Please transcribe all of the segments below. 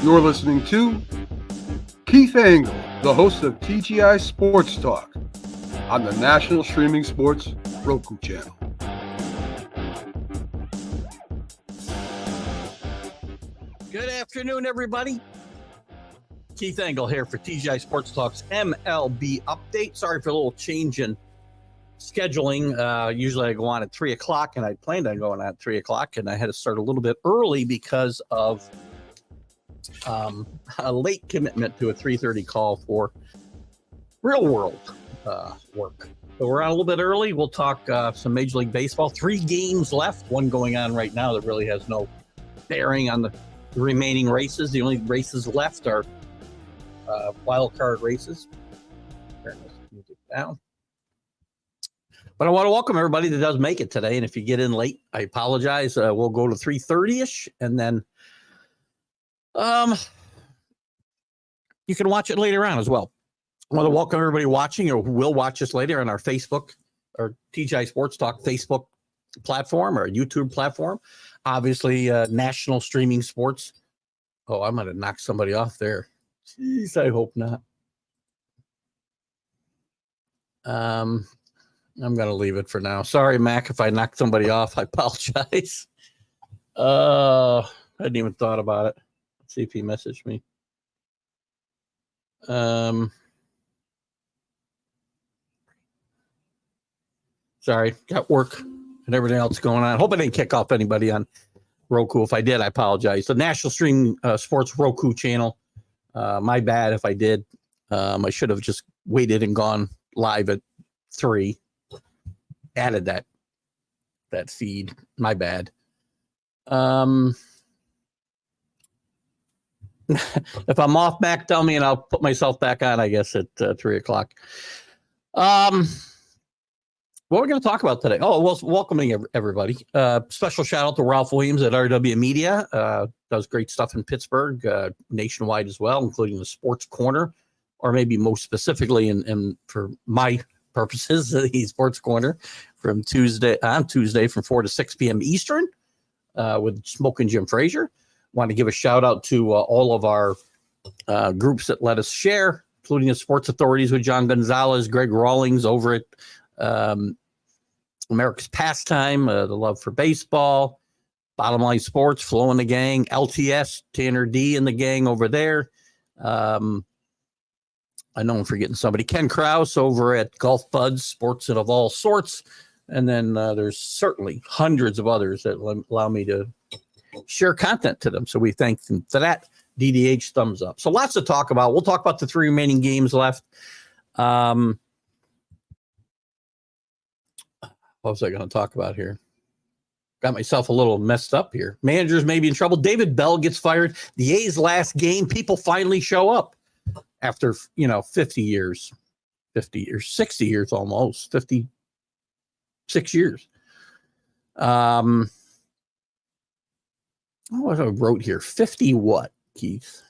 You're listening to Keith Engl, the host of TGI Sports Talk on the National Streaming Sports Roku channel. Good afternoon, everybody. Keith Engl here for TGI Sports Talk's MLB update. Sorry for a little change in scheduling. Usually I go on at 3 o'clock, and I planned on going on at 3 o'clock, and I had to start a little bit early because of a late commitment to a 3:30 call for real world work. So we're on a little bit early. We'll talk some Major League Baseball. 3 games left, one going on right now that really has no bearing on the remaining races. The only races left are wild card races. Turn this music down. But I want to welcome everybody that does make it today. And if you get in late, I apologize. We'll go to 3:30-ish, and then you can watch it later on as well. I want to welcome everybody watching or who will watch us later on our Facebook or TGI Sports Talk Facebook platform or YouTube platform. Obviously, national streaming sports. Oh, I might have knocked somebody off there. Jeez, I hope not. I'm going to leave it for now. Sorry, Mac, if I knocked somebody off. I apologize. I hadn't even thought about it. Let's see if he messaged me. Sorry, got work and everything else going on. Hope I didn't kick off anybody on Roku. If I did, I apologize. The National Stream Sports Roku channel. My bad if I did. I should have just waited and gone live at 3. Added that feed. My bad. If I'm off, Mac, tell me and I'll put myself back on, I guess, at 3 o'clock. What we're going to talk about today. Oh, well, welcoming everybody. Special shout out to Ralph Williams at RW Media. Does great stuff in Pittsburgh, nationwide as well, including the Sports Corner, or maybe most specifically, and for my purposes, the Sports Corner on Tuesday from 4 to 6 p.m. Eastern with Smoke and Jim Frazier. Want to give a shout out to all of our groups that let us share, including the Sports Authorities with John Gonzalez, Greg Rawlings over at America's Pastime, the Love for Baseball, Bottom Line Sports, Flo and the gang, LTS, Tanner D and the gang over there. I know I'm forgetting somebody. Ken Krause over at Golf Buds, Sports of all sorts. And then there's certainly hundreds of others that allow me to share content to them. So we thank them for that. DDH thumbs up. So lots to talk about. We'll talk about the 3 remaining games left. What was I going to talk about here? Got myself a little messed up here. Managers may be in trouble. David Bell gets fired. The A's last game, people finally show up after, 50 years, 60 years almost, 56 years. What I wrote here, 50 what, Keith?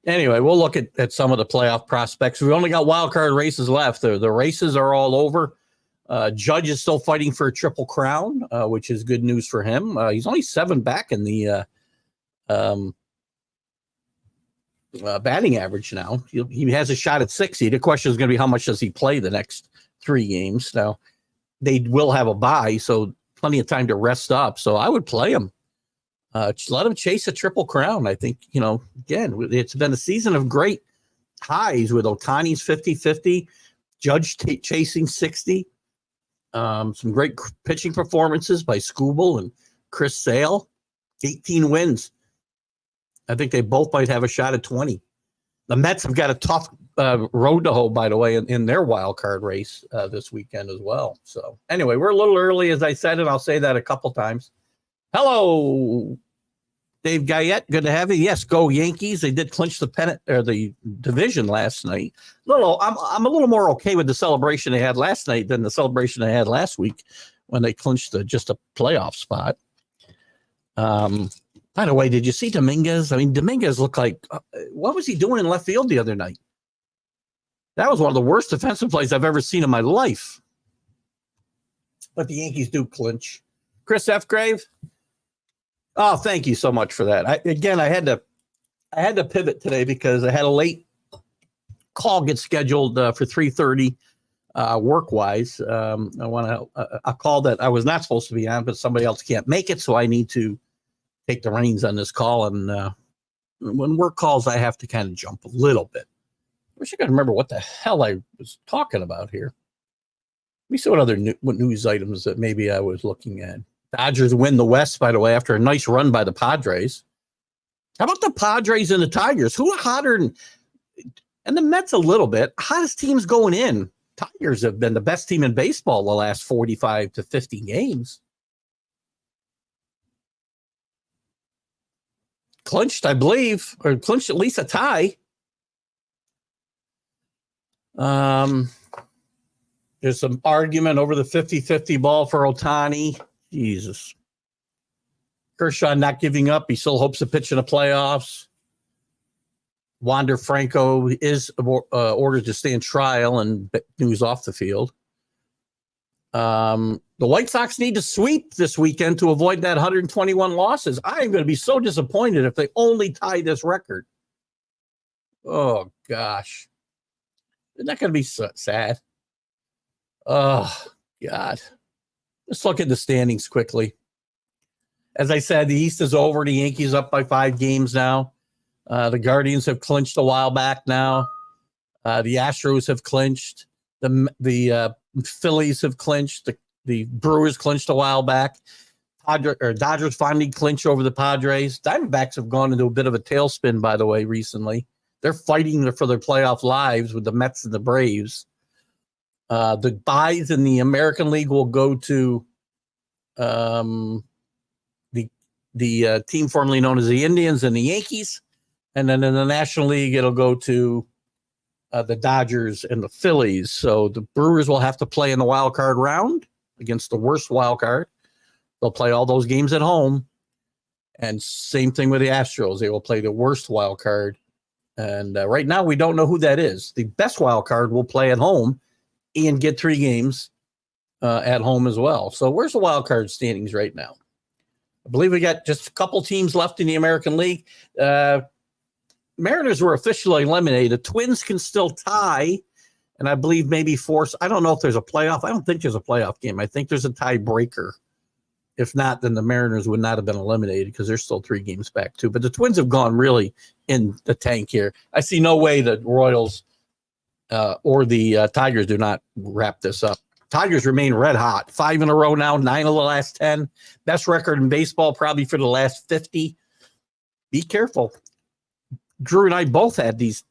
Anyway, we'll look at some of the playoff prospects. We've only got wild card races left. The races are all over. Judge is still fighting for a triple crown, which is good news for him. He's only 7 back in the batting average now. He has a shot at 60. The question is going to be how much does he play the next 3 games? Now, they will have a bye, so plenty of time to rest up. So I would play him. Just let him chase a triple crown. I think, again, it's been a season of great highs with Ohtani's 50-50, Judge chasing 60. Some great pitching performances by Skubal and Chris Sale. 18 wins. I think they both might have a shot at 20. The Mets have got a tough road to hoe, by the way, in their wild card race this weekend as well. So anyway, we're a little early, as I said, and I'll say that a couple times. Hello, Dave Guyette. Good to have you. Yes, go Yankees. They did clinch the pennant or the division last night. I'm a little more okay with the celebration they had last night than the celebration they had last week when they clinched just a playoff spot. By the way, did you see Dominguez? I mean, Dominguez looked like what was he doing in left field the other night? That was one of the worst defensive plays I've ever seen in my life. But the Yankees do clinch. Chris F. Grave, Oh, thank you so much for that. I had to pivot today because I had a late call get scheduled for 3:30 work wise. I want a call that I was not supposed to be on, but somebody else can't make it, so I need to take the reins on this call. And when work calls, I have to kind of jump a little bit. I wish I could remember what the hell I was talking about here. Let me see what other what news items that maybe I was looking at. Dodgers win the West, by the way, after a nice run by the Padres. How about the Padres and the Tigers? Who are hotter and the Mets a little bit? Hottest teams going in. Tigers have been the best team in baseball the last 45 to 50 games. Clinched, I believe, or clinched at least a tie. There's some argument over the 50-50 ball for Ohtani. Jesus. Kershaw not giving up. He still hopes to pitch in the playoffs. Wander Franco is ordered to stay in trial and news off the field. The White Sox need to sweep this weekend to avoid that 121 losses. I'm going to be so disappointed if they only tie this record. Oh, gosh. Isn't that going to be so sad? Oh, God. Let's look at the standings quickly. As I said, the East is over. The Yankees up by 5 games now. The Guardians have clinched a while back now. The Astros have clinched. The Phillies have clinched. The Brewers clinched a while back. Dodgers finally clinched over the Padres. Diamondbacks have gone into a bit of a tailspin, by the way, recently. They're fighting for their playoff lives with the Mets and the Braves. The byes in the American League will go to the team formerly known as the Indians and the Yankees. And then in the National League, it'll go to the Dodgers and the Phillies. So the Brewers will have to play in the wild card round against the worst wild card. They'll play all those games at home. And same thing with the Astros. They will play the worst wild card. And right now, we don't know who that is. The best wild card will play at home and get 3 games at home as well. So where's the wild card standings right now? I believe we got just a couple teams left in the American League. Mariners were officially eliminated. The Twins can still tie, and I believe maybe force. I don't know if there's a playoff. I don't think there's a playoff game. I think there's a tiebreaker. If not, then the Mariners would not have been eliminated because they're still 3 games back too. But the Twins have gone really in the tank here. I see no way the Royals or the Tigers do not wrap this up. Tigers remain red hot. 5 in a row now, 9 of the last 10. Best record in baseball probably for the last 50. Be careful. Drew and I both had this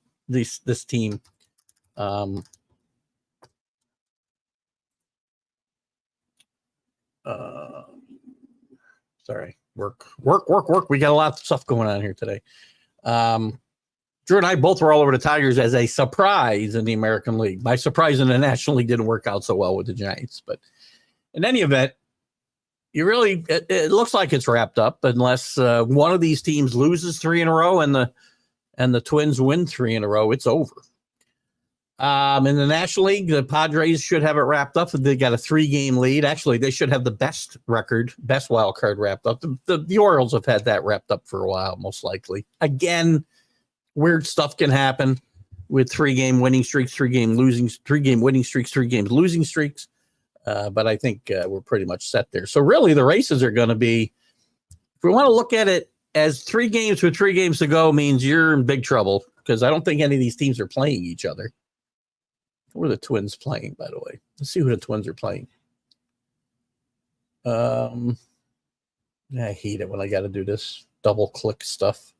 team. Sorry, work. We got a lot of stuff going on here today. Drew and I both were all over the Tigers as a surprise in the American League. My surprise in the National League didn't work out so well with the Giants, but in any event, it looks like it's wrapped up unless one of these teams loses 3 in a row and the Twins win 3 in a row. It's over. In the National League, the Padres should have it wrapped up. They got a 3-game lead. Actually, they should have the best wild card wrapped up. The Orioles have had that wrapped up for a while, most likely. Again, weird stuff can happen with 3-game winning streaks, 3-game winning streaks, 3 games losing streaks. But I think we're pretty much set there. So really, the races are going to be, if we want to look at it as 3 games with 3 games to go, means you're in big trouble because I don't think any of these teams are playing each other. Who are the Twins playing, by the way? Let's see who the Twins are playing. I hate it when I got to do this double click stuff.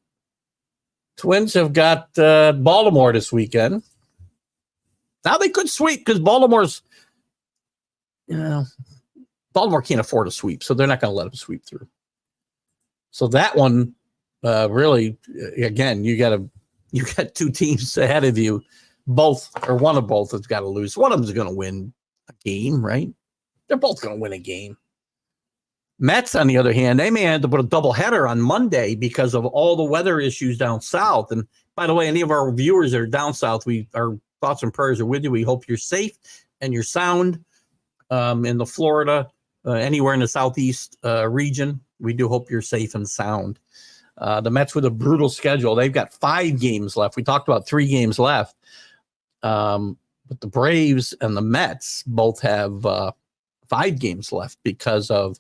Twins have got Baltimore this weekend. Now they could sweep because Baltimore can't afford a sweep, so they're not going to let them sweep through. So that one, really, again, you got 2 teams ahead of you. Both or one of both has got to lose. One of them is going to win a game, right? They're both going to win a game. Mets, on the other hand, they may have to put a doubleheader on Monday because of all the weather issues down south. And by the way, any of our viewers that are down south, our thoughts and prayers are with you. We hope you're safe and you're sound in the Florida, anywhere in the southeast region. We do hope you're safe and sound. The Mets with a brutal schedule. They've got 5 games left. We talked about 3 games left. But the Braves and the Mets both have 5 games left because of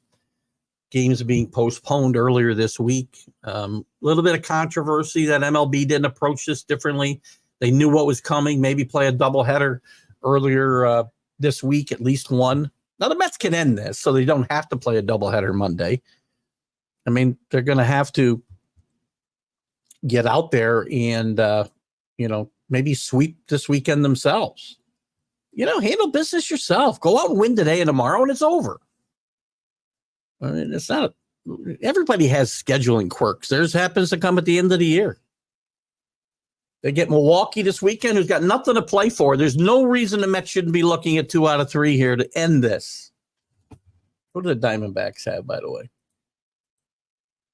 games being postponed earlier this week. A little bit of controversy that MLB didn't approach this differently. They knew what was coming, maybe play a doubleheader earlier this week, at least one. Now, the Mets can end this, so they don't have to play a doubleheader Monday. I mean, they're going to have to get out there and, maybe sweep this weekend themselves. Handle business yourself. Go out and win today and tomorrow, and it's over. I mean, it's not. Everybody has scheduling quirks. Theirs happens to come at the end of the year. They get Milwaukee this weekend, who's got nothing to play for. There's no reason the Mets shouldn't be looking at 2 out of 3 here to end this. What do the Diamondbacks have, by the way?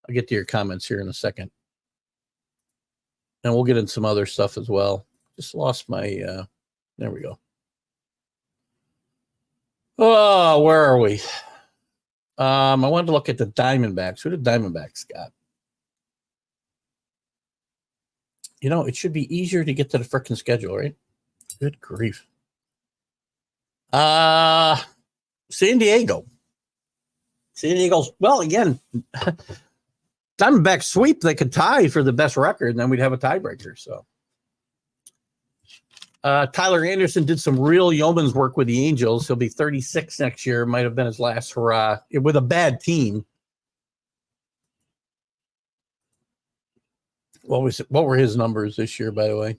I'll get to your comments here in a second. And we'll get into some other stuff as well. Just lost my, there we go. Oh, where are we? I wanted to look at the Diamondbacks. Who the Diamondbacks got? It should be easier to get to the frickin' schedule, right? Good grief. San Diego. San Diego's, well, again, Diamondbacks sweep, they could tie for the best record, and then we'd have a tiebreaker. So Tyler Anderson did some real yeoman's work with the Angels. He'll be 36 next year. Might have been his last hurrah with a bad team. What were his numbers this year, by the way?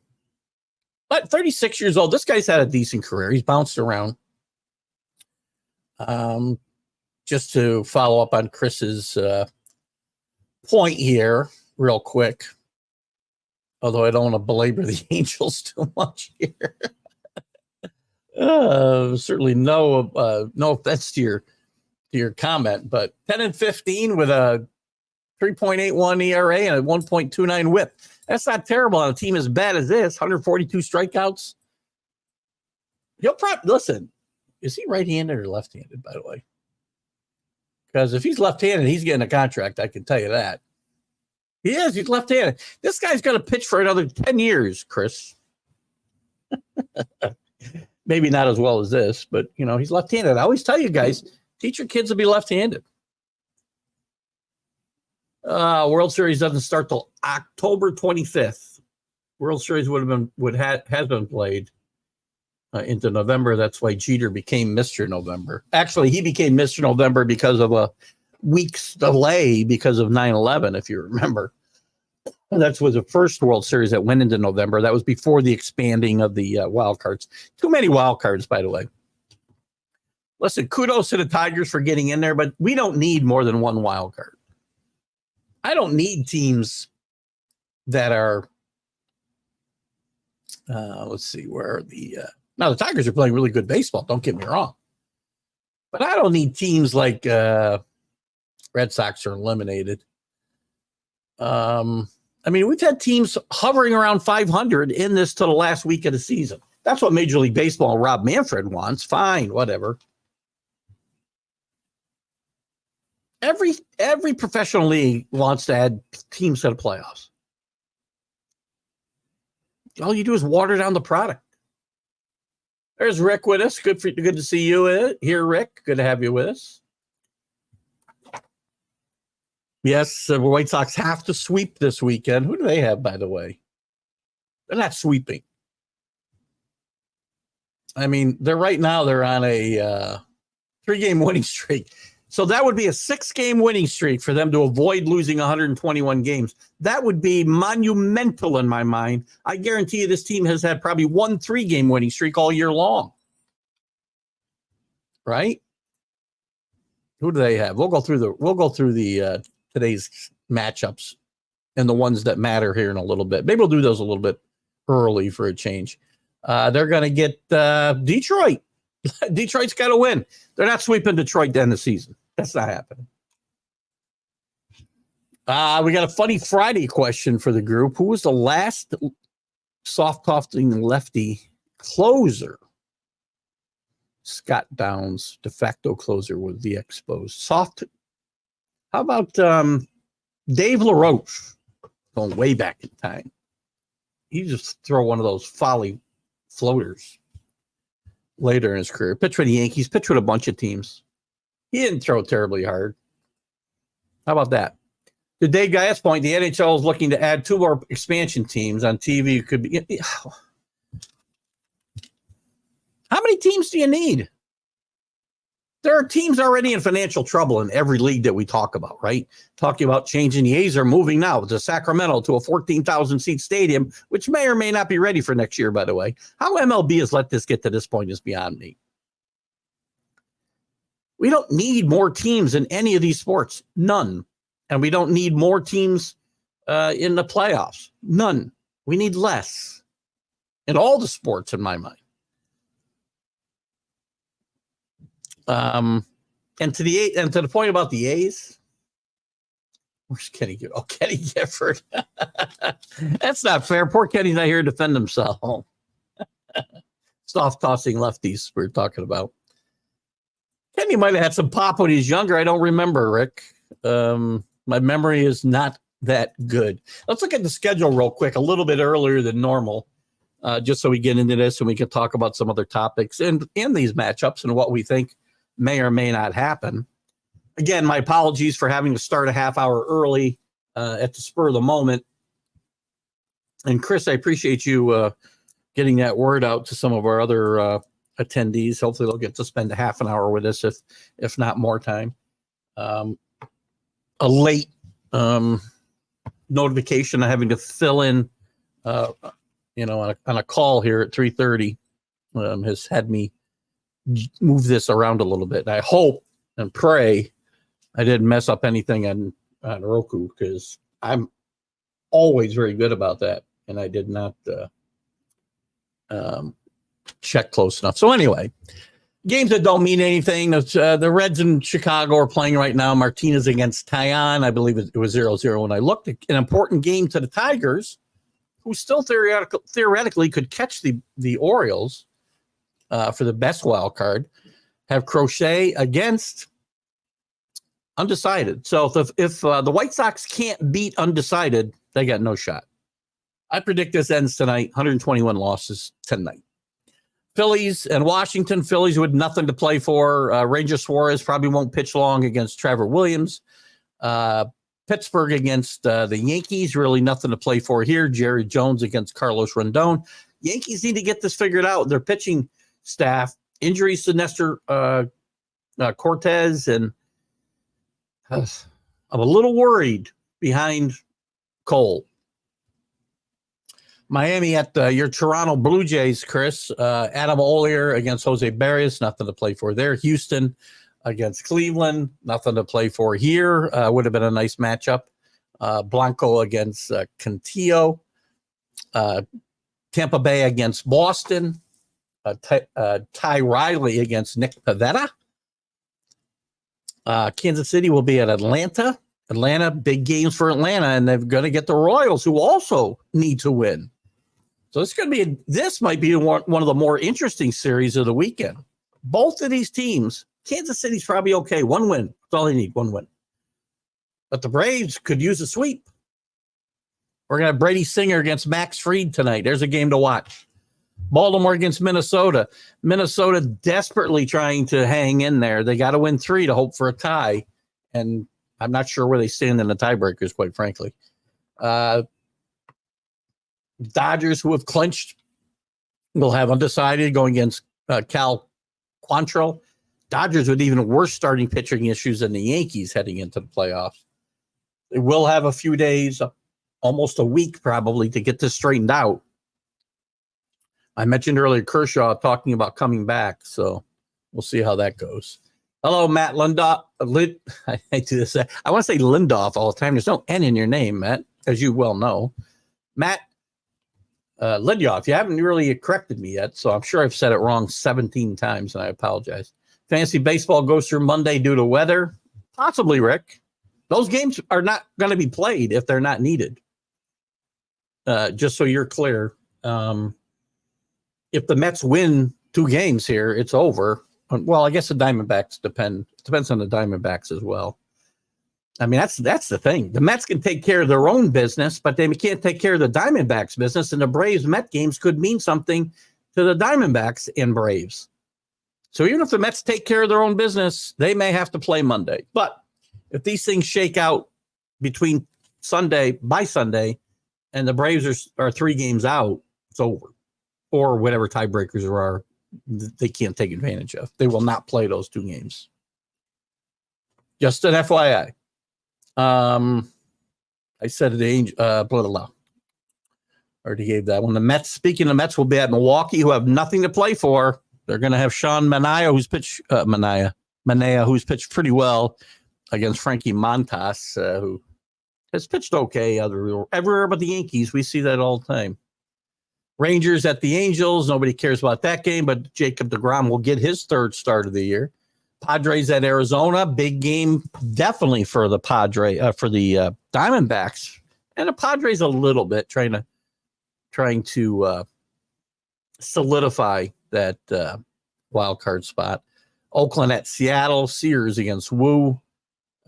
But 36 years old. This guy's had a decent career. He's bounced around. Just to follow up on Chris's point here real quick, although I don't want to belabor the Angels too much here. Certainly no offense to your comment, but 10-15 with a 3.81 ERA and a 1.29 WHIP. That's not terrible on a team as bad as this. 142 strikeouts. He'll probably listen. Is he right-handed or left-handed, by the way? Because if he's left-handed, he's getting a contract. I can tell you that. He is. He's left-handed. This guy's going to pitch for another 10 years, Chris. Maybe not as well as this, but, he's left-handed. I always tell you guys, teach your kids to be left-handed. World Series doesn't start till October 25th. World Series has been played into November. That's why Jeter became Mr. November. Actually, he became Mr. November because of a week's delay because of 9/11, if you remember. That was the first World Series that went into November. That was before the expanding of the wild cards. Too many wild cards, by the way. Listen, kudos to the Tigers for getting in there, but we don't need more than one wild card. I don't need teams that are, let's see, where are the, now the Tigers are playing really good baseball, don't get me wrong. But I don't need teams like Red Sox are eliminated. We've had teams hovering around 500 in this till the last week of the season. That's what Major League Baseball and Rob Manfred wants. Fine, whatever. Every professional league wants to add teams to the playoffs. All you do is water down the product. There's Rick with us. Good to see you here, Rick. Good to have you with us. Yes, the White Sox have to sweep this weekend. Who do they have, by the way? They're not sweeping. They're on a 3-game winning streak. So that would be a 6-game winning streak for them to avoid losing 121 games. That would be monumental in my mind. I guarantee you this team has had probably 1 3-game winning streak all year long. Right? Who do they have? We'll go through the today's matchups and the ones that matter here in a little bit. Maybe we'll do those a little bit early for a change. They're going to get Detroit. Detroit's got to win. They're not sweeping Detroit to end the season. That's not happening. We got a funny Friday question for the group. Who was the last soft-tossing lefty closer? Scott Downs, de facto closer with the Expos. How about Dave LaRoche, going way back in time? He just throw one of those folly floaters later in his career. Pitched for the Yankees, pitched with a bunch of teams. He didn't throw terribly hard. How about that? To Dave Guy's point, the NHL is looking to add 2 more expansion teams on TV. It could be. How many teams do you need? There are teams already in financial trouble in every league that we talk about, right? Talking about changing the A's are moving now to Sacramento to a 14,000 seat stadium, which may or may not be ready for next year, by the way. How MLB has let this get to this point is beyond me. We don't need more teams in any of these sports. None. And we don't need more teams in the playoffs. None. We need less in all the sports, in my mind. And to the point about the A's, where's Kenny Gifford? Oh, Kenny Gifford. That's not fair. Poor Kenny's not here to defend himself. Soft tossing lefties we're talking about. Kenny might have had some pop when he was younger. I don't remember, Rick. My memory is not that good. Let's look at the schedule real quick, a little bit earlier than normal, just so we get into this and we can talk about some other topics and these matchups and what we think may or may not happen. Again, my apologies for having to start a half hour early at the spur of the moment. And Chris, I appreciate you getting that word out to some of our other attendees. Hopefully they'll get to spend a half an hour with us, if not more time. A late notification of having to fill in, on a call here at 3:30 has had me move this around a little bit. And I hope and pray I didn't mess up anything on Roku, because I'm always very good about that, and I did not check close enough. So anyway, games that don't mean anything. The Reds in Chicago are playing right now. Martinez against Tyon. I believe it was 0-0 when I looked. An important game to the Tigers, who still theoretically could catch the Orioles for the best wild card. Have Crochet against undecided. So if the White Sox can't beat undecided, they got no shot. I predict this ends tonight, 121 losses tonight. Phillies and Washington. Phillies with nothing to play for. Ranger Suarez probably won't pitch long against Trevor Williams. Pittsburgh against the Yankees. Really nothing to play for here. Jerry Jones against Carlos Rendon. Yankees need to get this figured out. Their pitching staff. Injuries to Nestor Cortez. And I'm a little worried behind Cole. Miami at your Toronto Blue Jays, Chris. Adam Olier against Jose Barrios, nothing to play for there. Houston against Cleveland, nothing to play for here. Would have been a nice matchup. Blanco against Cantillo. Tampa Bay against Boston. Ty Riley against Nick Pivetta. Kansas City will be at Atlanta. Atlanta, big games for Atlanta, and they're going to get the Royals, who also need to win. So this might be one of the more interesting series of the weekend. Both of these teams, Kansas City's probably okay. One win. That's all they need, one win. But the Braves could use a sweep. We're going to have Brady Singer against Max Fried tonight. There's a game to watch. Baltimore against Minnesota. Minnesota desperately trying to hang in there. They got to win 3 to hope for a tie. And I'm not sure where they stand in the tiebreakers, quite frankly. Dodgers, who have clinched, will have undecided going against Cal Quantrill. Dodgers with even worse starting pitching issues than the Yankees heading into the playoffs. They will have a few days, almost a week probably, to get this straightened out. I mentioned earlier Kershaw talking about coming back, so we'll see how that goes. Hello, Matt Lindoff. I hate to do this. I want to say Lindoff all the time. There's no N in your name, Matt, as you well know. Matt Lindoff, you haven't really corrected me yet, so I'm sure I've said it wrong 17 times, and I apologize. Fantasy baseball goes through Monday due to weather. Possibly, Rick. Those games are not going to be played if they're not needed. Just so you're clear. If the Mets win 2 games here, it's over. Well, I guess the Diamondbacks depends on the Diamondbacks as well. I mean, that's the thing. The Mets can take care of their own business, but they can't take care of the Diamondbacks business. And the Braves Met games could mean something to the Diamondbacks and Braves. So even if the Mets take care of their own business, they may have to play Monday. But if these things shake out between by Sunday, and the Braves are 3 games out, it's over. Or whatever tiebreakers there are, they can't take advantage of. They will not play those 2 games. Just an FYI. I said the Angel, blah, blah, blah. Already gave that one. The Mets, speaking of Mets, will be at Milwaukee, who have nothing to play for. They're going to have Sean Manaea, who's pitched pretty well against Frankie Montas, who has pitched okay everywhere but the Yankees. We see that all the time. Rangers at the Angels. Nobody cares about that game, but Jacob deGrom will get his 3rd start of the year. Padres at Arizona, big game definitely for the Diamondbacks, and the Padres a little bit trying to solidify that wild card spot. Oakland at Seattle, Sears against Woo,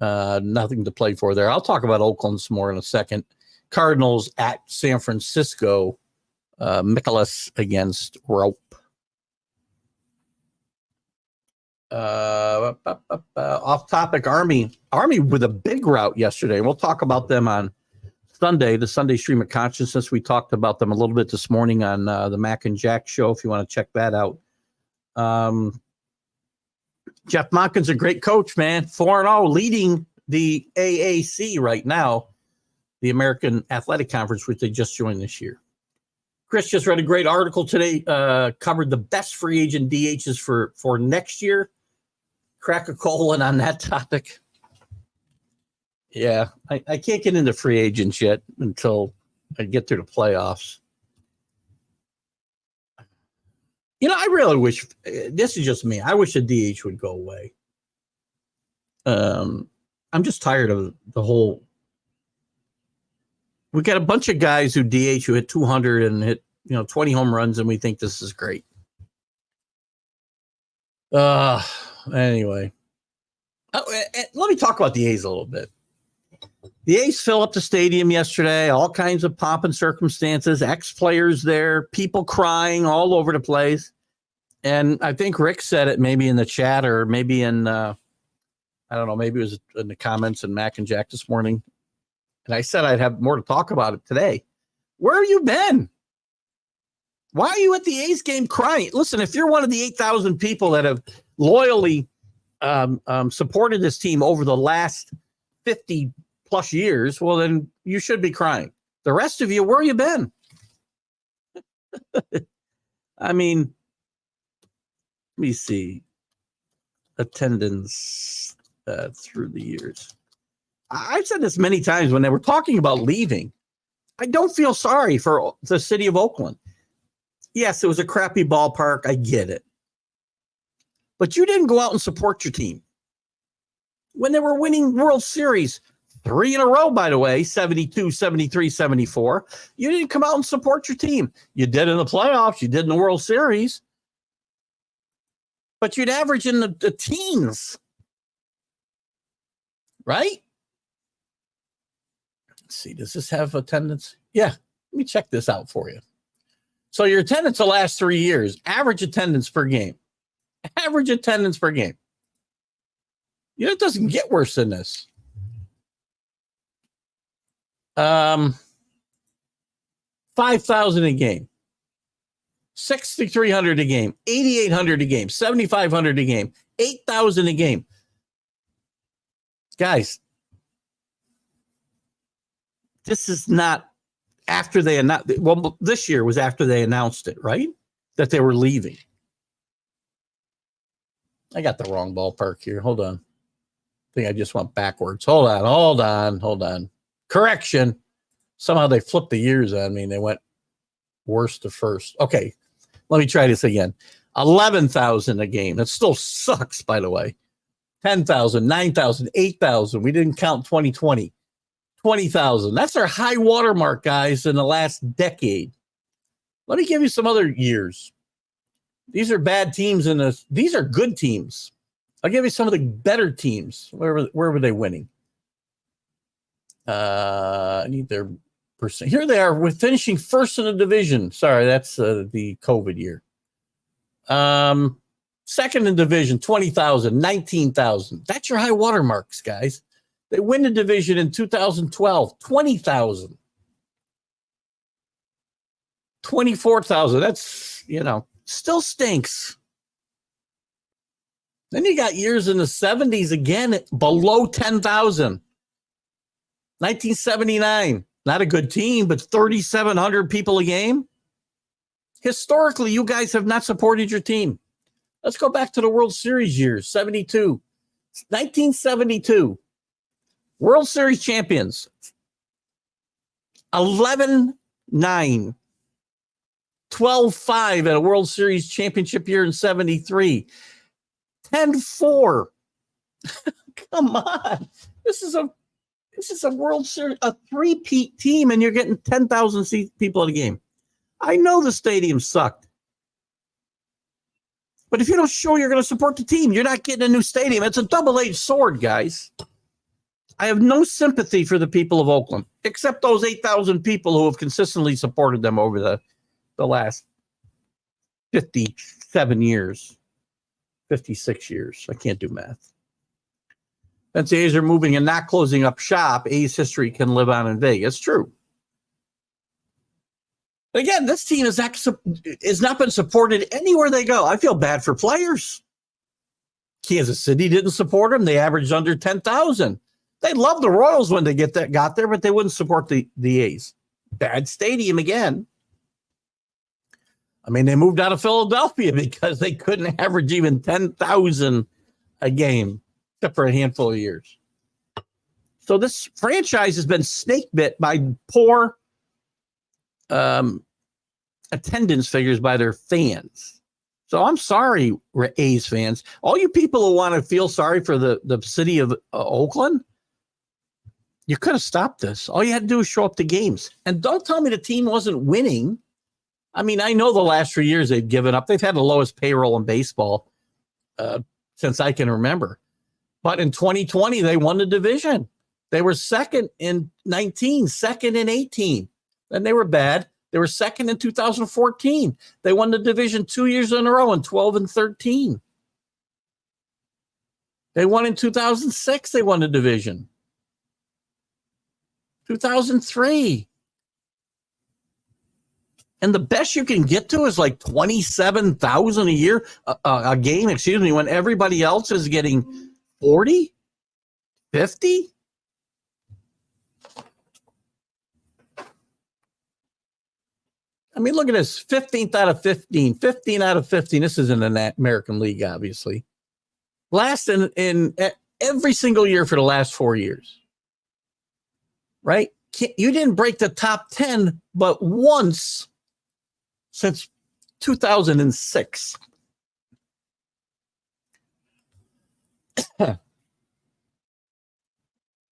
nothing to play for there. I'll talk about Oakland some more in a second. Cardinals at San Francisco, Mikolas against Rope. Off topic, Army with a big rout yesterday. We'll talk about them on Sunday, the Sunday Stream of Consciousness. We talked about them a little bit this morning on the Mac and Jack show, if you want to check that out. Jeff Monken's a great coach, man. 4-0, leading the AAC right now, the American Athletic Conference, which they just joined this year. Chris just read a great article today, covered the best free agent DHs for next year. Crack a colon on that topic. Yeah, I can't get into free agents yet until I get through the playoffs. I really wish, this is just me, I wish the DH would go away. I'm just tired of the whole, we got a bunch of guys who DH who hit 200 and hit 20 home runs, and we think this is great. Anyway, let me talk about the A's a little bit. The A's fill up the stadium yesterday, all kinds of pomp and circumstances, ex-players there, people crying all over the place. And I think Rick said it maybe in the chat or maybe in, I don't know, maybe it was in the comments in Mac and Jack this morning. And I said I'd have more to talk about it today. Where have you been? Why are you at the A's game crying? Listen, if you're one of the 8,000 people that have loyally supported this team over the last 50 plus years, well, then you should be crying. The rest of you, where have you been? I mean, let me see. Attendance through the years. I've said this many times when they were talking about leaving. I don't feel sorry for the city of Oakland. Yes, it was a crappy ballpark. I get it. But you didn't go out and support your team. When they were winning World Series, 3 in a row, by the way, 72, 73, 74, you didn't come out and support your team. You did in the playoffs. You did in the World Series. But you'd average in the teens. Right? Let's see. Does this have attendance? Yeah. Let me check this out for you. So your attendance the last 3 years, average attendance per game. Average attendance per game. It doesn't get worse than this. 5,000 a game. 6,300 a game. 8,800 a game. 7,500 a game. 8,000 a game. Guys, this is not after they announced. Well, this year was after they announced it, right? That they were leaving. I got the wrong ballpark here. Hold on. I think I just went backwards. Hold on. Correction. Somehow they flipped the years on me and they went worst to first. Okay. Let me try this again. 11,000 a game. That still sucks, by the way. 10,000, 9,000, 8,000. We didn't count 2020. 20,000. That's our high watermark, guys, in the last decade. Let me give you some other years. These are bad teams in this. These are good teams. I'll give you some of the better teams. Where were they winning? I need their percent. Here they are. We're finishing first in the division. Sorry, that's the COVID year. Second in division, 20,000, 19,000. That's your high water marks, guys. They win the division in 2012, 20,000. 24,000. That's, still stinks. Then you got years in the 70s again below 10,000. 1979, not a good team, but 3,700 people a game. Historically, you guys have not supported your team. Let's go back to the World Series years, 72. 1972, World Series champions, 11-9, 12-5 at a World Series championship year in 73, 10-4. Come on. This is a World Series, a three-peat team, and you're getting 10,000 people at a game. I know the stadium sucked. But if you don't show you're going to support the team, you're not getting a new stadium. It's a double-edged sword, guys. I have no sympathy for the people of Oakland, except those 8,000 people who have consistently supported them over the last 57 years, 56 years. I can't do math. Since the A's are moving and not closing up shop, A's history can live on in Vegas. True. Again, this team has not been supported anywhere they go. I feel bad for players. Kansas City didn't support them. They averaged under 10,000. They loved the Royals when they got there, but they wouldn't support the A's. Bad stadium again. I mean, they moved out of Philadelphia because they couldn't average even 10,000 a game, except for a handful of years. So this franchise has been snake bit by poor attendance figures by their fans. So I'm sorry, A's fans. All you people who want to feel sorry for the city of Oakland, you could have stopped this. All you had to do was show up to games. And don't tell me the team wasn't winning. I mean, I know the last 3 years they've given up. They've had the lowest payroll in baseball since I can remember. But in 2020, they won the division. They were second in 19, second in 18. Then they were bad. They were second in 2014. They won the division 2 years in a row in 12 and 13. They won in 2006. They won the division. 2003. And the best you can get to is like 27,000 a year, a game, when everybody else is getting 40, 50. I mean, look at this, 15th out of 15, 15 out of 15. This is in the American League, obviously. Last in every single year for the last 4 years. Right? You didn't break the top 10 but once since 2006.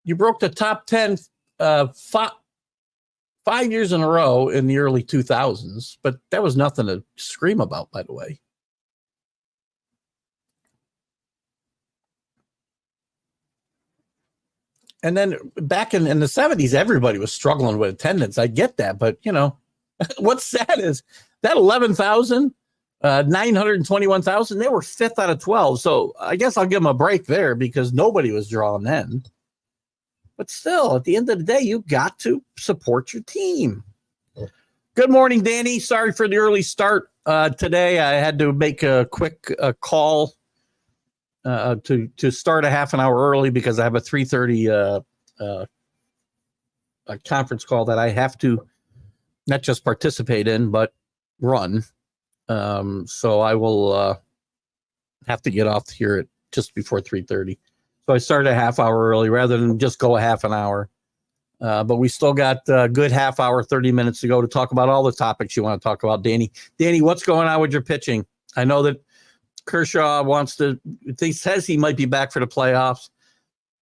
You broke the top 10 5 years in a row in the early 2000s, but that was nothing to scream about, by the way. And then back in the 70s, everybody was struggling with attendance. I get that, but, what's sad is that 11,000, 921,000, they were 5th out of 12. So I guess I'll give them a break there because nobody was drawing then. But still, at the end of the day, you got to support your team. Good morning, Danny. Sorry for the early start today. I had to make a quick call to start a half an hour early because I have a 3:30 a conference call that I have to not just participate in, but run. So I will have to get off here at just before 3:30. So I started a half hour early rather than just go a half an hour. But we still got a good half hour, 30 minutes to go to talk about all the topics you want to talk about, Danny. Danny, what's going on with your pitching? I know that Kershaw says he might be back for the playoffs.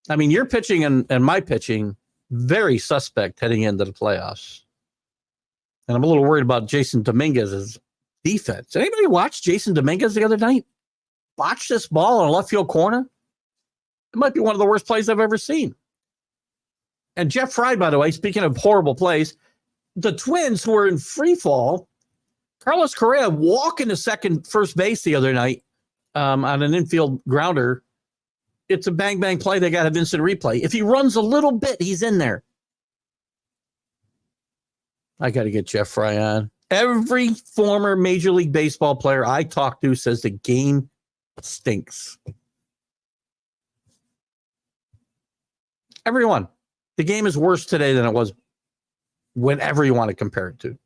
I mean, your pitching and my pitching, very suspect heading into the playoffs. And I'm a little worried about Jason Dominguez's defense. Did anybody watch Jason Dominguez the other night? Botched this ball in a left field corner? It might be one of the worst plays I've ever seen. And Jeff Fry, by the way, speaking of horrible plays, the Twins who were in free fall, Carlos Correa walking to first base the other night on an infield grounder. It's a bang, bang play. They got an instant replay. If he runs a little bit, he's in there. I got to get Jeff Fry on. Every former Major League Baseball player I talk to says the game stinks. Everyone. The game is worse today than it was whenever you want to compare it to.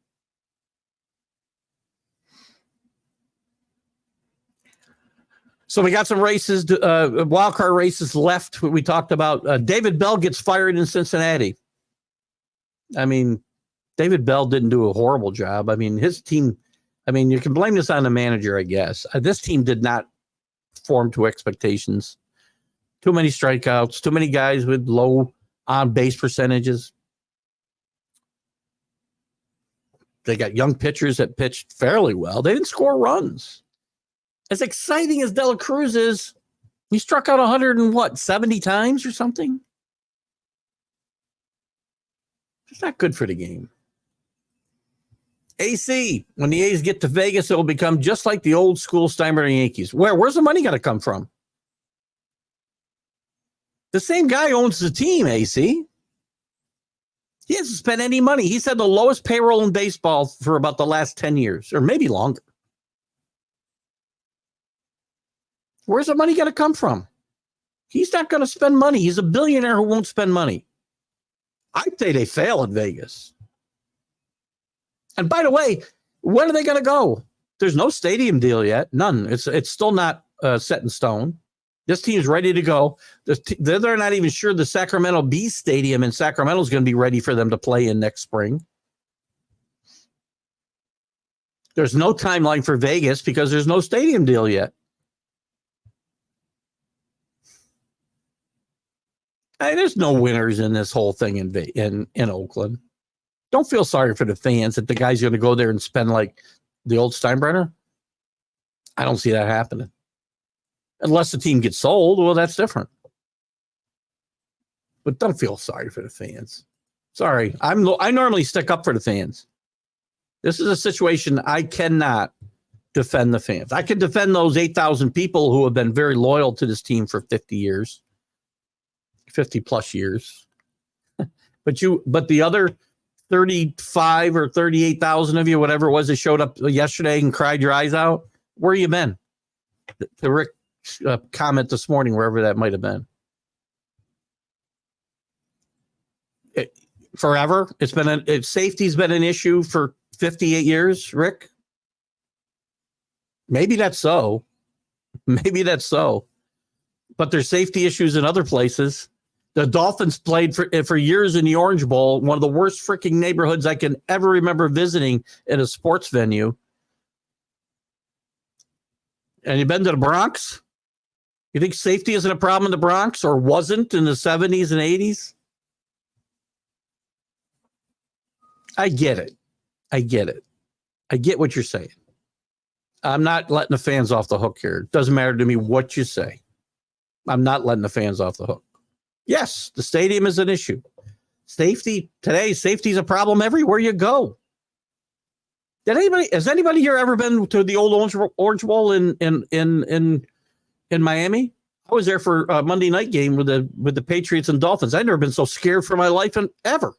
So we got some races, wild card races left. We talked about David Bell gets fired in Cincinnati. I mean, David Bell didn't do a horrible job. I mean, his team, you can blame this on the manager, I guess. This team did not perform to expectations. Too many strikeouts, too many guys with low on-base percentages. They got young pitchers that pitched fairly well. They didn't score runs. As exciting as Dela Cruz is, he struck out 70 times or something? It's not good for the game. AC, when the A's get to Vegas, it will become just like the old school Steinbrenner Yankees. Where's the money going to come from? The same guy owns the team, AC. He hasn't spent any money. He's had the lowest payroll in baseball for about the last 10 years, or maybe longer. Where's the money going to come from? He's not going to spend money. He's a billionaire who won't spend money. I'd say they fail in Vegas. And by the way, when are they going to go? There's no stadium deal yet. None. It's still not set in stone. This team's ready to go. They're not even sure the Sacramento Bee Stadium in Sacramento is going to be ready for them to play in next spring. There's no timeline for Vegas because there's no stadium deal yet. There's no winners in this whole thing in Oakland. Don't feel sorry for the fans that the guy's going to go there and spend like the old Steinbrenner. I don't see that happening. Unless the team gets sold, well, that's different. But don't feel sorry for the fans. Sorry, I normally stick up for the fans. This is a situation I cannot defend the fans. I can defend those 8,000 people who have been very loyal to this team for 50 years. 50 plus years. But the other 35 or 38,000 of you, whatever it was, that showed up yesterday and cried your eyes out, where you been? The Rick comment this morning, wherever that might have been. Forever. Safety's been an issue for 58 years, Rick. Maybe that's so. But there's safety issues in other places. The Dolphins played for years in the Orange Bowl, one of the worst freaking neighborhoods I can ever remember visiting in a sports venue. And you've been to the Bronx? You think safety isn't a problem in the Bronx, or wasn't in the 70s and 80s? I get it. I get what you're saying. I'm not letting the fans off the hook here. It doesn't matter to me what you say. I'm not letting the fans off the hook. Yes, the stadium is an issue. Safety is a problem everywhere you go. Has anybody here ever been to the old Orange Bowl in Miami? I was there for a Monday night game with the Patriots and Dolphins. I've never been so scared for my life ever.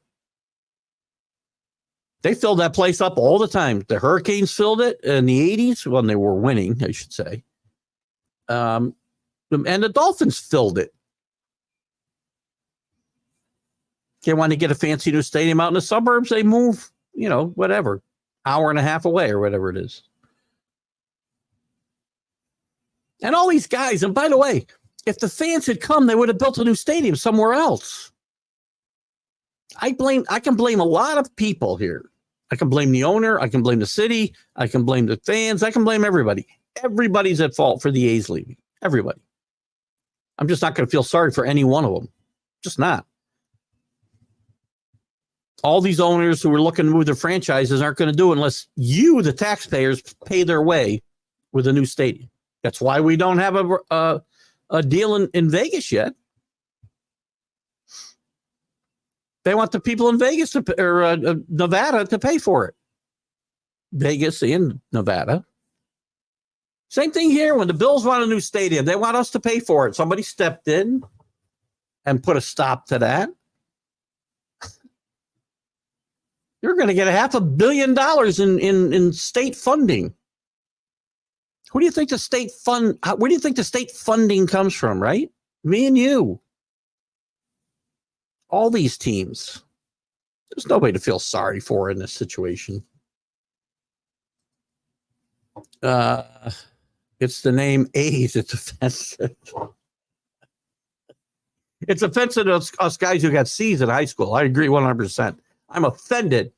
They filled that place up all the time. The Hurricanes filled it in the 80s when they were winning, I should say. And the Dolphins filled it. They want to get a fancy new stadium out in the suburbs. They move, whatever, hour and a half away or whatever it is. And all these guys, and by the way, if the fans had come, they would have built a new stadium somewhere else. I can blame a lot of people here. I can blame the owner. I can blame the city. I can blame the fans. I can blame everybody. Everybody's at fault for the A's leaving. Everybody. I'm just not going to feel sorry for any one of them. Just not. All these owners who are looking to move their franchises aren't going to do it unless you, the taxpayers, pay their way with a new stadium. That's why we don't have a deal in Vegas yet. They want the people in Vegas or Nevada to pay for it. Vegas and Nevada. Same thing here. When the Bills want a new stadium, they want us to pay for it. Somebody stepped in and put a stop to that. You're going to get $500 million in state funding. Who do you think the state fund? Where do you think the state funding comes from? Right, me and you. All these teams. There's nobody to feel sorry for in this situation. It's the name A's. It's offensive. It's offensive to us guys who got C's in high school. I agree 100%. I'm offended.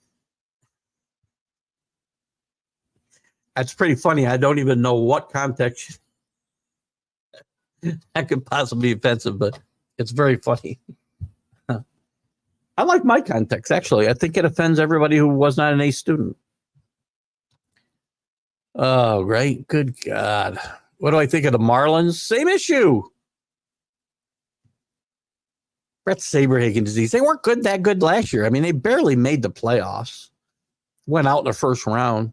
That's pretty funny. I don't even know what context that could possibly be offensive, but it's very funny. I like my context, actually. I think it offends everybody who was not an A student. Oh, right. Good God. What do I think of the Marlins? Same issue. Brett Saberhagen disease. They weren't that good last year. I mean, they barely made the playoffs. Went out in the first round.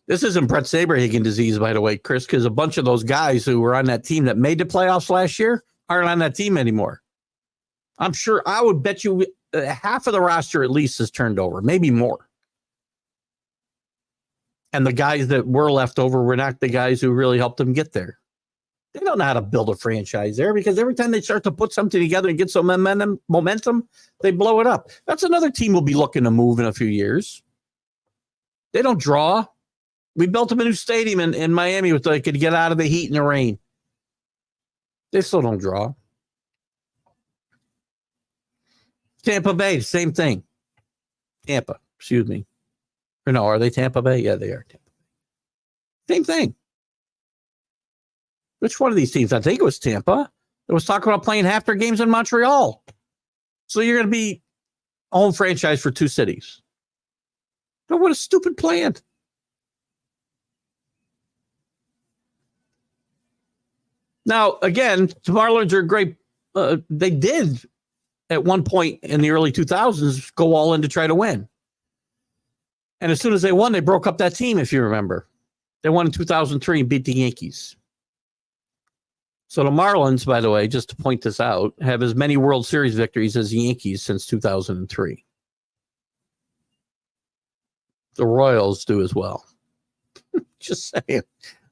This isn't Brett Saberhagen disease, by the way, Chris, because a bunch of those guys who were on that team that made the playoffs last year aren't on that team anymore. I'm sure, I would bet you half of the roster at least is turned over, maybe more. And the guys that were left over were not the guys who really helped them get there. They don't know how to build a franchise there because every time they start to put something together and get some momentum, they blow it up. That's another team we'll be looking to move in a few years. They don't draw. We built them a new stadium in Miami so they could get out of the heat and the rain. They still don't draw. Tampa Bay, same thing. Tampa, excuse me. Or no, are they Tampa Bay? Yeah, they are Tampa Bay. Same thing. Which one of these teams? I think it was Tampa. It was talking about playing half their games in Montreal. So you're going to be home franchise for two cities. But what a stupid plan. Now, again, the Marlins are great. They did, at one point in the early 2000s, go all in to try to win. And as soon as they won, they broke up that team, if you remember. They won in 2003 and beat the Yankees. So the Marlins, by the way, just to point this out, have as many World Series victories as the Yankees since 2003. The Royals do as well. Just saying.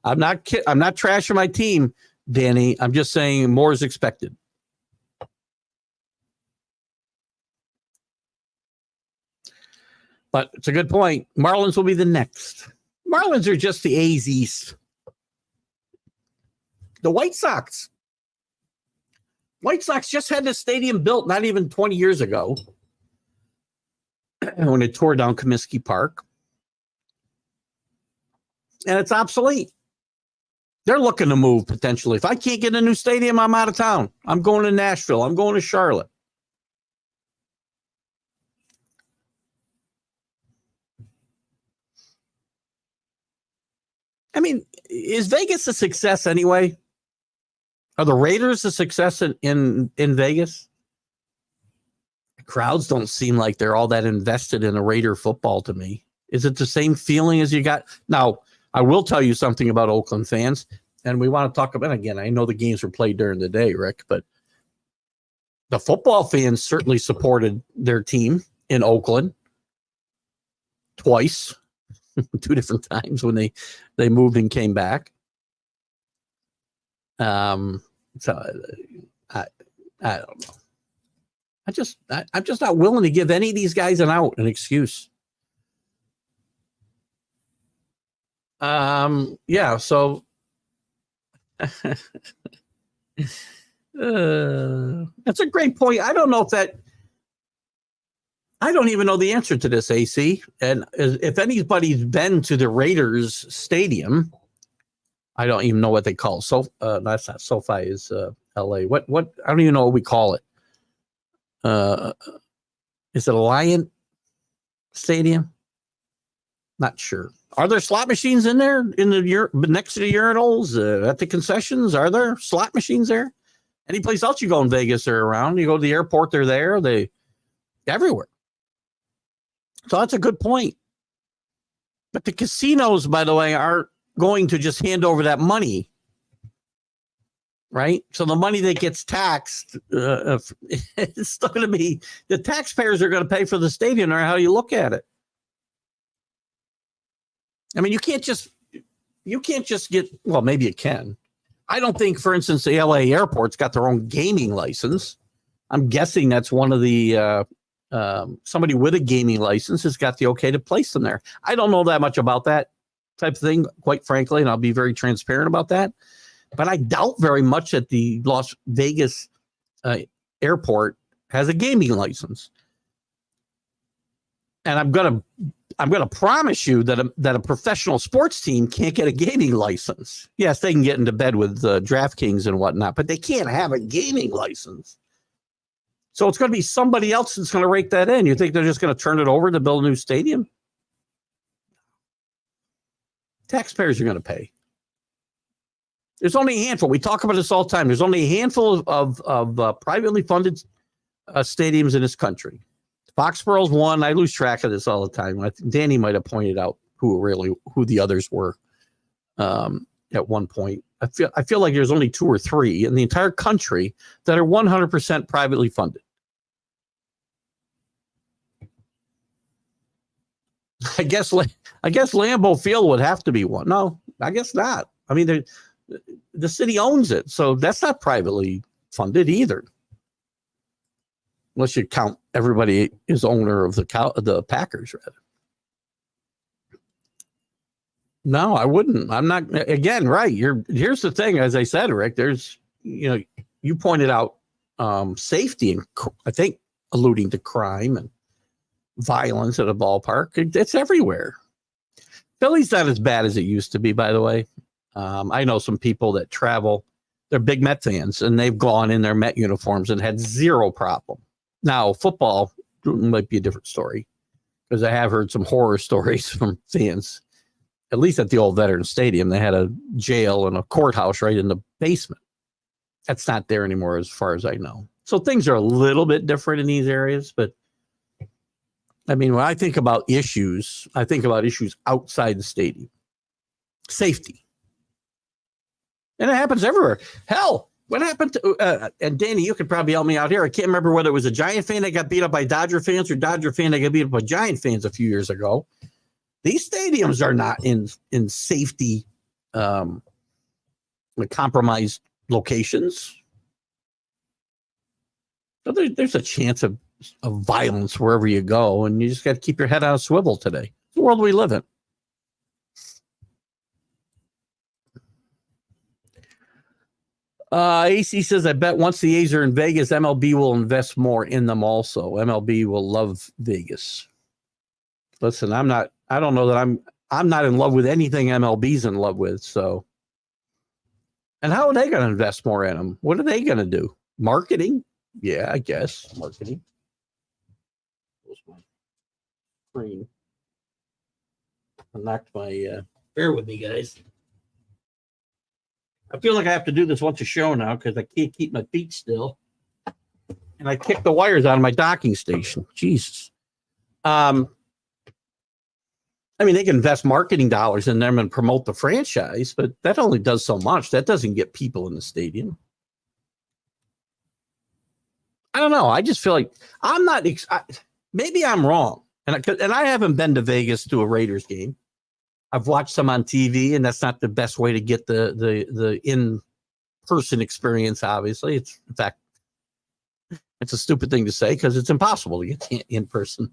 I'm not trashing my team, Danny. I'm just saying more is expected. But it's a good point. Marlins will be the next. Marlins are just the A's East. The White Sox. White Sox just had this stadium built not even 20 years ago when they tore down Comiskey Park. And it's obsolete. They're looking to move potentially. If I can't get a new stadium, I'm out of town. I'm going to Nashville. I'm going to Charlotte. I mean, is Vegas a success anyway? Are the Raiders a success in Vegas? Crowds don't seem like they're all that invested in a Raider football to me. Is it the same feeling as you got? Now, I will tell you something about Oakland fans, and we want to talk about, again, I know the games were played during the day, Rick, but the football fans certainly supported their team in Oakland twice, 2 different times when they moved and came back. So I don't know. I'm just not willing to give any of these guys an excuse. Yeah, so that's a great point. I don't know I don't even know the answer to this, AC. And if anybody's been to the Raiders stadium, I don't even know what they call it. So that's not SoFi, is LA. What I don't even know what we call it. Is it Alliant Stadium? Not sure. Are there slot machines in there next to the urinals at the concessions? Are there slot machines there? Any place else you go in Vegas, they're around. You go to the airport, they're there. They everywhere. So that's a good point. But the casinos, by the way, aren't going to just hand over that money, right? So the money that gets taxed, it's still going to be the taxpayers are going to pay for the stadium, or how you look at it. I mean, you can't just get. Well, maybe you can. I don't think, for instance, the LA airport's got their own gaming license. I'm guessing that's one of the somebody with a gaming license has got the okay to place them there. I don't know that much about that type of thing, quite frankly, and I'll be very transparent about that. But I doubt very much that the Las Vegas airport has a gaming license. And I'm gonna promise you that a professional sports team can't get a gaming license. Yes, they can get into bed with DraftKings and whatnot, but they can't have a gaming license. So it's going to be somebody else that's going to rake that in. You think they're just going to turn it over to build a new stadium? Taxpayers are going to pay. There's only a handful. We talk about this all the time. There's only a handful of privately funded stadiums in this country. Foxborough's one. I lose track of this all the time. I think Danny might have pointed out who the others were at one point. I feel like there's only 2 or 3 in the entire country that are 100% privately funded. I guess Lambeau Field would have to be one. No, I guess not. I mean, the city owns it, so that's not privately funded either. Unless you count everybody is owner of the Packers, rather. No, I wouldn't. I'm not. Again, right? Here's the thing. As I said, Rick, there's you pointed out safety and I think alluding to crime and violence at a ballpark. It's everywhere. Philly's not as bad as it used to be, by the way. I know some people that travel. They're big Met fans, and they've gone in their Met uniforms and had zero problem. Now, football might be a different story because I have heard some horror stories from fans, at least at the old Veterans Stadium. They had a jail and a courthouse right in the basement. That's not there anymore as far as I know. So things are a little bit different in these areas. But, I mean, when I think about issues, I think about issues outside the stadium. Safety. And it happens everywhere. Hell, what happened to, and Danny, you could probably help me out here. I can't remember whether it was a Giant fan that got beat up by Dodger fans or Dodger fan that got beat up by Giant fans a few years ago. These stadiums are not in safety, compromised locations. So there's a chance of violence wherever you go, and you just got to keep your head on a swivel today. It's the world we live in. AC says, I bet once the A's are in Vegas, MLB will invest more in them also. MLB will love Vegas. Listen, I don't know that I'm not in love with anything MLB's in love with. So, and how are they going to invest more in them? What are they going to do? Marketing? Yeah, I guess marketing. Where's my screen? I knocked my, bear with me, guys. I feel like I have to do this once a show now because I can't keep my feet still. And I kicked the wires out of my docking station. Jesus. I mean, they can invest marketing dollars in them and promote the franchise, but that only does so much. That doesn't get people in the stadium. I don't know. I just feel like I'm not. Maybe I'm wrong. And I haven't been to Vegas to a Raiders game. I've watched some on TV, and that's not the best way to get the in-person experience, obviously. It's, in fact, it's a stupid thing to say because it's impossible to get the in-person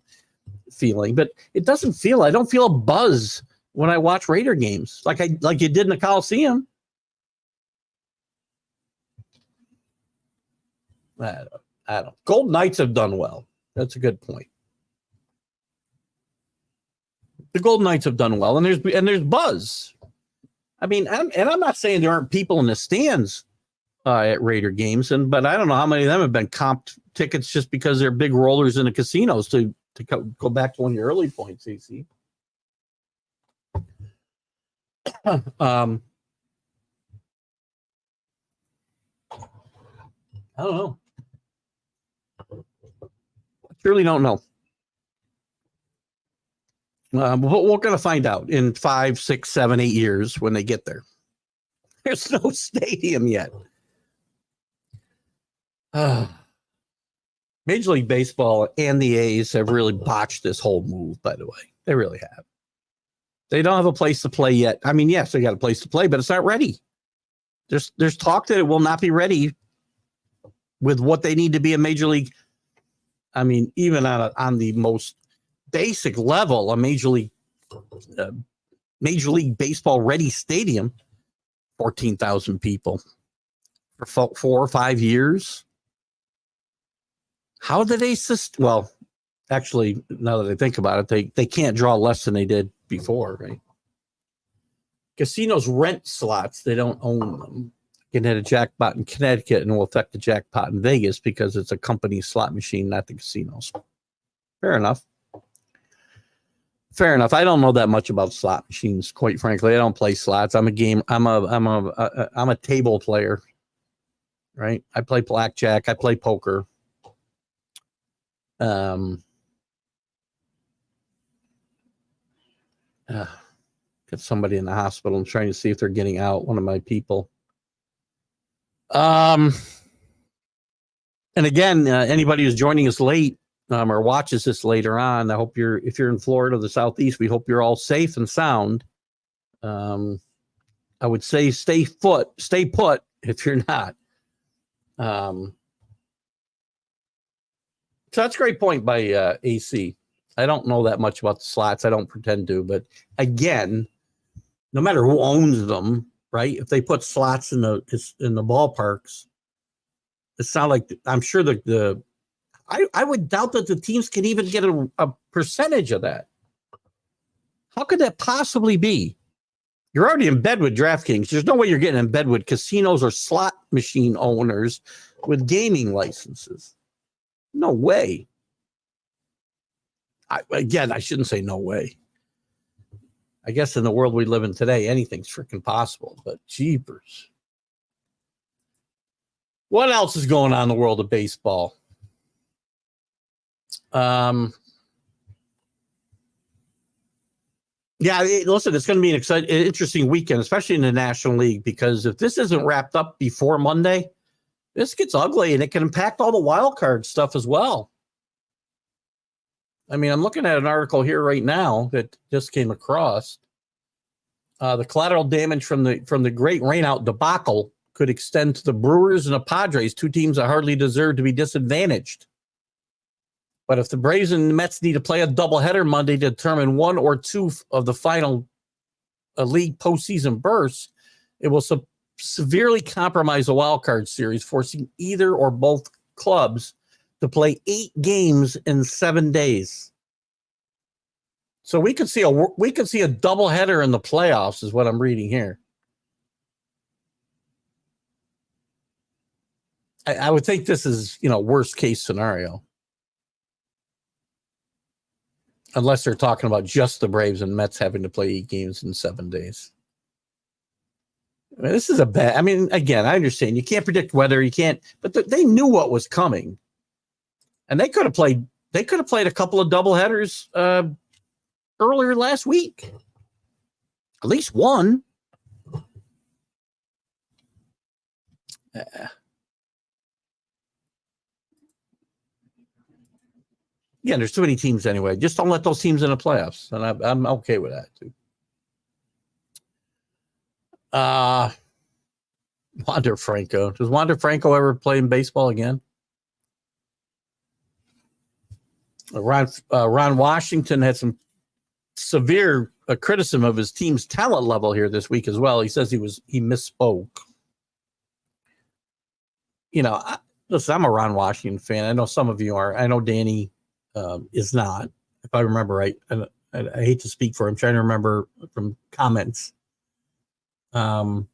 feeling. But it doesn't feel, I don't feel a buzz when I watch Raider games like you did in the Coliseum. I don't. Golden Knights have done well. That's a good point. The Golden Knights have done well, and there's buzz. I mean, I'm not saying there aren't people in the stands at Raider games, but I don't know how many of them have been comped tickets just because they're big rollers in the casinos. To go back to one of your early points, AC. I don't know. I truly don't know. But we're going to find out in 5, 6, 7, 8 years when they get there. There's no stadium yet. Major League Baseball and the A's have really botched this whole move, by the way. They really have. They don't have a place to play yet. I mean, yes, they got a place to play, but it's not ready. There's talk that it will not be ready with what they need to be a Major League. I mean, even on the most basic level, a Major League Baseball ready stadium, 14,000 people for 4 or 5 years. How did they well, actually, now that I think about it, they can't draw less than they did before, right? Casinos rent slots, they don't own them. You can hit a jackpot in Connecticut and it will affect the jackpot in Vegas because it's a company slot machine, not the casinos. Fair enough. Fair enough. I don't know that much about slot machines, quite frankly. I don't play slots. I'm a table player, right? I play blackjack. I play poker. Got somebody in the hospital. I'm trying to see if they're getting out. One of my people. And again, anybody who's joining us late or watches this later on, I hope if you're in Florida, the Southeast, we hope you're all safe and sound. I would say stay put if you're not. So that's a great point by AC. I don't know that much about the slots. I don't pretend to, but again, no matter who owns them, right? If they put slots in the ballparks, it's not like I'm sure I would doubt that the teams can even get a percentage of that. How could that possibly be? You're already in bed with DraftKings. There's no way you're getting in bed with casinos or slot machine owners with gaming licenses. No way. I shouldn't say no way. I guess in the world we live in today, anything's freaking possible, but jeepers. What else is going on in the world of baseball? Listen, it's going to be an interesting weekend, especially in the National League, because if this isn't wrapped up before Monday, this gets ugly and it can impact all the wild card stuff as well. I mean, I'm looking at an article here right now that just came across. The collateral damage from the great rainout debacle could extend to the Brewers and the Padres, two teams that hardly deserve to be disadvantaged. But if the Braves and the Mets need to play a doubleheader Monday to determine one or two of the final league postseason berths, it will severely compromise the wild card series, forcing either or both clubs to play 8 games in 7 days. So we could see a doubleheader in the playoffs, is what I'm reading here. I would think this is, worst case scenario. Unless they're talking about just the Braves and Mets having to play 8 games in 7 days. I mean, this is again, I understand you can't predict weather, but they knew what was coming. And they could have played a couple of doubleheaders earlier last week. At least one. Yeah, there's too many teams anyway. Just don't let those teams in the playoffs. And I'm okay with that, too. Wander Franco. Does Wander Franco ever play in baseball again? Ron Washington had some severe criticism of his team's talent level here this week as well. He says he misspoke. Listen, I'm a Ron Washington fan. I know some of you are. I know Danny is not, if I remember right. And I hate to speak for him. I'm trying to remember from comments. But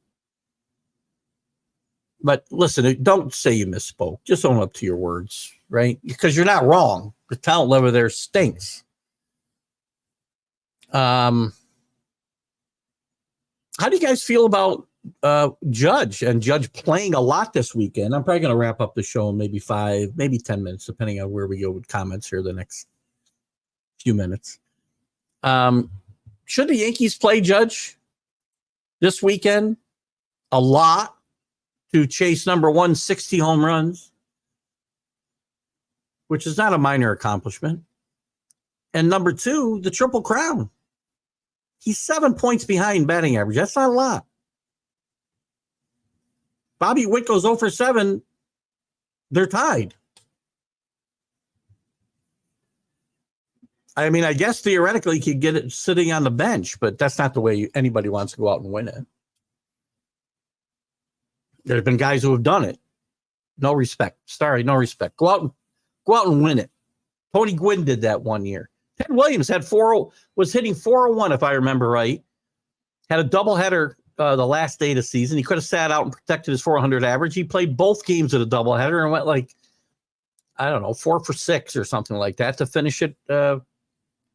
listen, don't say you misspoke. Just own up to your words, right? Because you're not wrong. The talent level there stinks. How do you guys feel about Judge, and Judge playing a lot this weekend. I'm probably going to wrap up the show in maybe 5, maybe 10 minutes, depending on where we go with comments here the next few minutes. Should the Yankees play Judge this weekend a lot to chase number 1, 60 home runs, which is not a minor accomplishment, and number 2, the Triple Crown? He's 7 points behind batting average. That's not a lot. Bobby Witt goes 0 for 7. They're tied. I mean, I guess theoretically he could get it sitting on the bench, but that's not the way anybody wants to go out and win it. There's been guys who have done it. No respect. Sorry, no respect. Go out and win it. Tony Gwynn did that one year. Ted Williams was hitting 401, if I remember right. Had a doubleheader the last day of the season. He could have sat out and protected his 400 average. He played both games of the doubleheader and went 4 for 6 or something like that to finish it.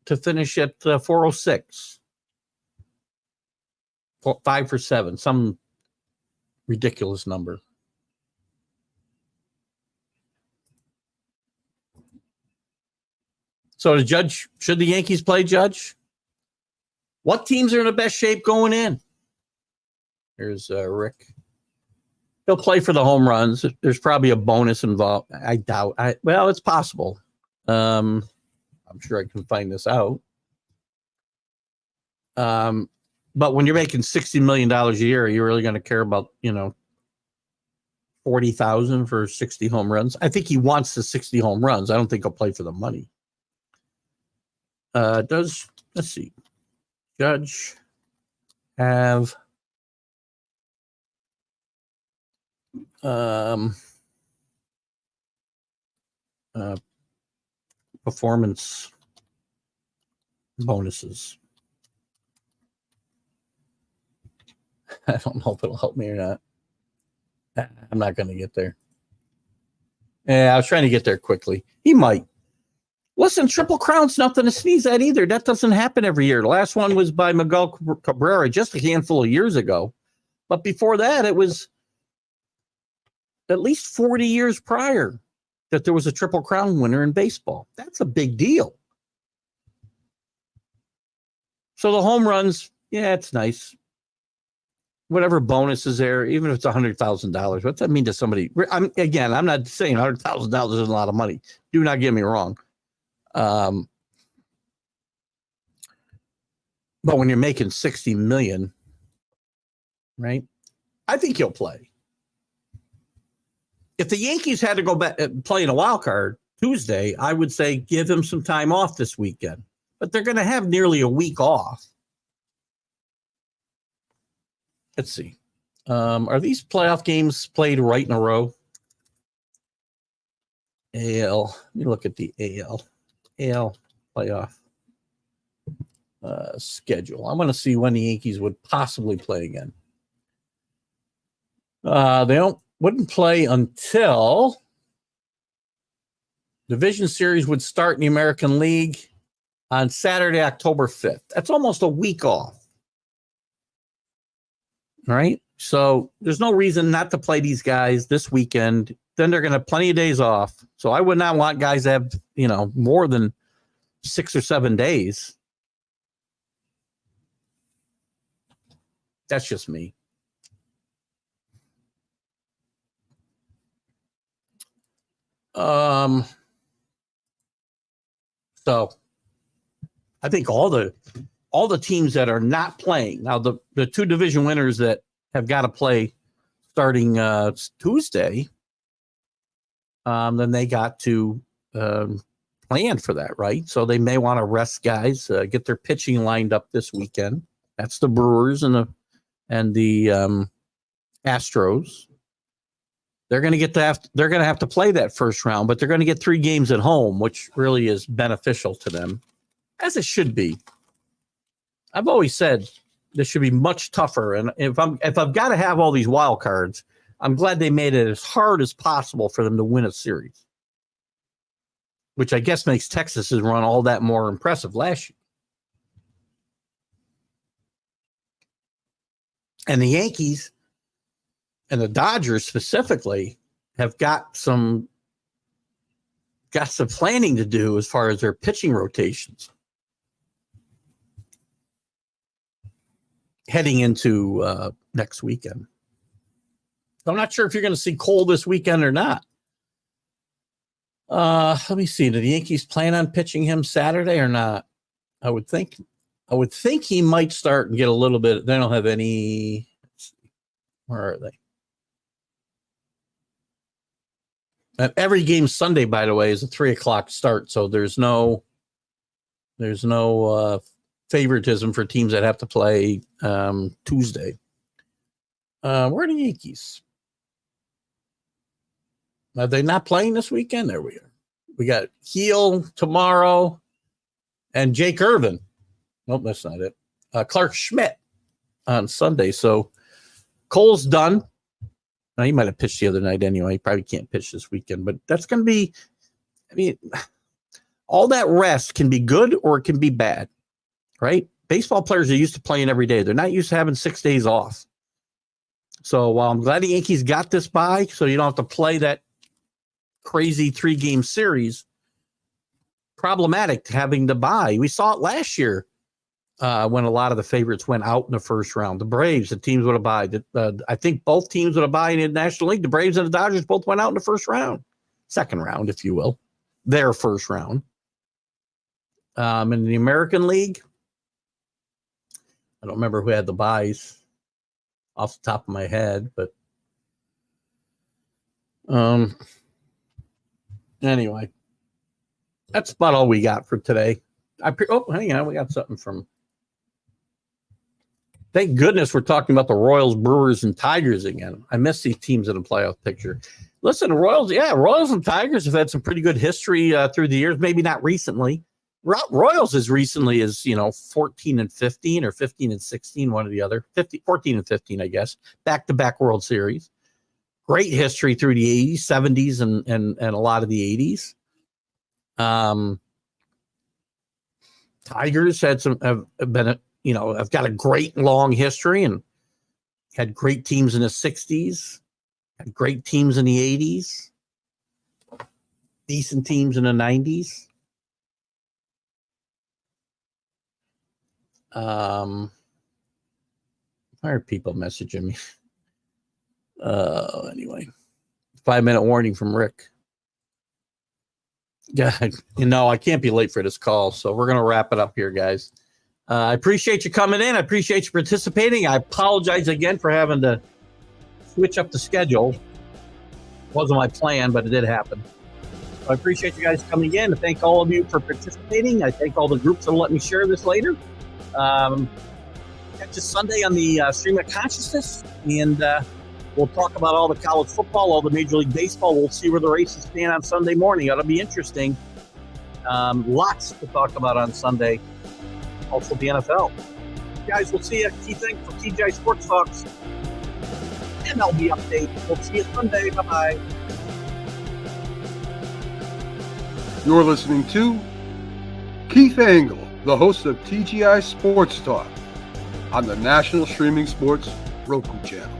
To finish at 406, 5 for 7, some ridiculous number. So should the Yankees play Judge? What teams are in the best shape going in? Here's Rick. He'll play for the home runs. There's probably a bonus involved. I doubt. Well, it's possible. I'm sure I can find this out. But when you're making $60 million a year, you're really going to care about, $40,000 for 60 home runs. I think he wants the 60 home runs. I don't think he'll play for the money. Let's see, Judge have performance bonuses? I don't know if it'll help me or not. I'm not going to get there. Yeah, I was trying to get there quickly. He might. Listen, Triple Crown's nothing to sneeze at either. That doesn't happen every year. The last one was by Miguel Cabrera just a handful of years ago. But before that, it was at least 40 years prior that there was a Triple Crown winner in baseball. That's a big deal. So the home runs, yeah, it's nice. Whatever bonus is there, even if it's $100,000, what's that mean to somebody? I'm not saying $100,000 is a lot of money. Do not get me wrong. But when you're making $60 million, right? I think he'll play. If the Yankees had to go back play in a wild card Tuesday, I would say give him some time off this weekend. But they're going to have nearly a week off. Let's see. Are these playoff games played right in a row? AL. Let me look at the AL playoff schedule. I want to see when the Yankees would possibly play again. They wouldn't play until Division Series would start in the American League on Saturday, October 5th. That's almost a week off. All right. So there's no reason not to play these guys this weekend. Then they're going to have plenty of days off. So I would not want guys to have, more than 6 or 7 days. That's just me. So I think all the teams that are not playing now, the 2 division winners that have got to play starting Tuesday, then they got to plan for that, right? So they may want to rest guys, get their pitching lined up this weekend. That's the Brewers and the Astros. They're going to have to play that first round, but they're going to get 3 games at home, which really is beneficial to them, as it should be. I've always said this should be much tougher, and if I've got to have all these wild cards, I'm glad they made it as hard as possible for them to win a series, which I guess makes Texas's run all that more impressive last year. And the Yankees, And the Dodgers specifically have got some planning to do as far as their pitching rotations heading into next weekend. I'm not sure if you're going to see Cole this weekend or not. Let me see. Do the Yankees plan on pitching him Saturday or not? I would think he might start and get a little bit. They don't have any. Let's see, where are they? And every game Sunday, by the way, is a 3:00 start. So there's no favoritism for teams that have to play Tuesday. Where are the Yankees? Are they not playing this weekend? There we are. We got Heel tomorrow and Jake Irvin. Nope, that's not it. Clark Schmidt on Sunday. So Cole's done. Now, he might have pitched the other night anyway. He probably can't pitch this weekend, but that's going to be, I mean, all that rest can be good or it can be bad, right? Baseball players are used to playing every day. They're not used to having 6 days off. So while I'm glad the Yankees got this bye, so you don't have to play that crazy 3-game series, problematic having the bye. We saw it last year when a lot of the favorites went out in the first round. The Braves, the teams would have bye. I think both teams would have bye in the National League. The Braves and the Dodgers both went out in the first round, second round, if you will, their first round. In the American League, I don't remember who had the byes off the top of my head, but anyway, that's about all we got for today. Hang on, we got something from. Thank goodness we're talking about the Royals, Brewers, and Tigers again. I miss these teams in the playoff picture. Listen, Royals and Tigers have had some pretty good history through the years. Maybe not recently. Royals as recently as 14 and 15 or 15 and 16, one or the other. 14 and 15, I guess. Back-to-back World Series. Great history through the 80s, 70s, and a lot of the 80s. Tigers have got a great long history and had great teams in the 60s, had great teams in the 80s, decent teams in the 90s. Why are people messaging me? Anyway, 5-minute warning from Rick. Yeah, I can't be late for this call, so we're going to wrap it up here, guys. I appreciate you coming in. I appreciate you participating. I apologize again for having to switch up the schedule. Wasn't my plan, but it did happen. So I appreciate you guys coming in. I thank all of you for participating. I thank all the groups that will let me share this later. Catch us Sunday on the Stream of Consciousness, and we'll talk about all the college football, all the Major League Baseball. We'll see where the races stand on Sunday morning. That'll be interesting. Lots to talk about on Sunday. Also the NFL. Guys, we'll see you. Key thing for TGI Sports Talks. MLB update. We'll see you Sunday. Bye-bye. You're listening to Keith Engl, the host of TGI Sports Talk on the National Streaming Sports Roku channel.